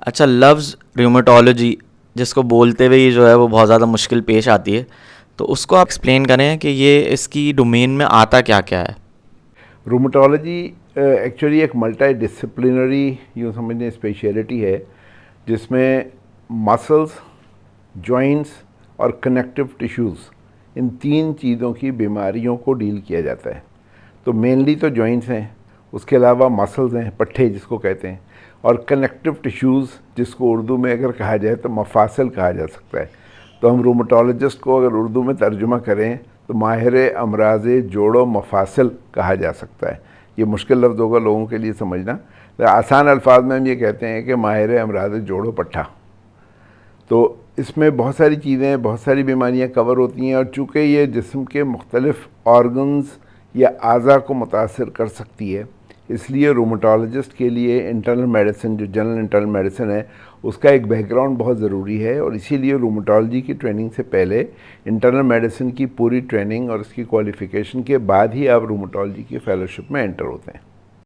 اچھا، لفظ ریومیٹولوجی جس کو بولتے ہوئے جو ہے وہ بہت زیادہ مشکل پیش آتی ہے، تو اس کو آپ ایکسپلین کریں کہ یہ اس کی ڈومین میں آتا کیا کیا ہے؟ رومٹولوجی ایکچولی ایک ملٹی ڈسپلینری یوں سمجھنے اسپیشلٹی ہے جس میں مسلس، جوائنٹس اور کنیکٹو ٹیشوز، ان تین چیزوں کی بیماریوں کو ڈیل کیا جاتا ہے. تو مینلی تو جوائنٹس ہیں، اس کے علاوہ مسلز ہیں، پٹھے جس کو کہتے ہیں، اور کنیکٹو ٹیشوز جس کو اردو میں اگر کہا جائے تو مفاصل کہا جا سکتا ہے. تو ہم رومٹولوجسٹ کو اگر اردو میں ترجمہ کریں تو ماہر امراض جوڑ و مفاصل کہا جا سکتا ہے. یہ مشکل لفظ ہوگا لوگوں کے لیے سمجھنا، آسان الفاظ میں ہم یہ کہتے ہیں کہ ماہر امراض جوڑ و پٹھا. تو اس میں بہت ساری چیزیں، بہت ساری بیماریاں کور ہوتی ہیں، اور چونکہ یہ جسم کے مختلف آرگنز یا اعضاء کو متاثر کر سکتی ہے، اس لیے رومٹولوجسٹ کے لیے انٹرنل میڈیسن، جو جنرل انٹرنل میڈیسن ہے، اس کا ایک بیک گراؤنڈ بہت ضروری ہے. اور اسی لیے رومٹولوجی کی ٹریننگ سے پہلے انٹرنل میڈیسن کی پوری ٹریننگ اور اس کی کوالیفیکیشن کے بعد ہی آپ رومٹولوجی کی فیلوشپ میں انٹر ہوتے ہیں.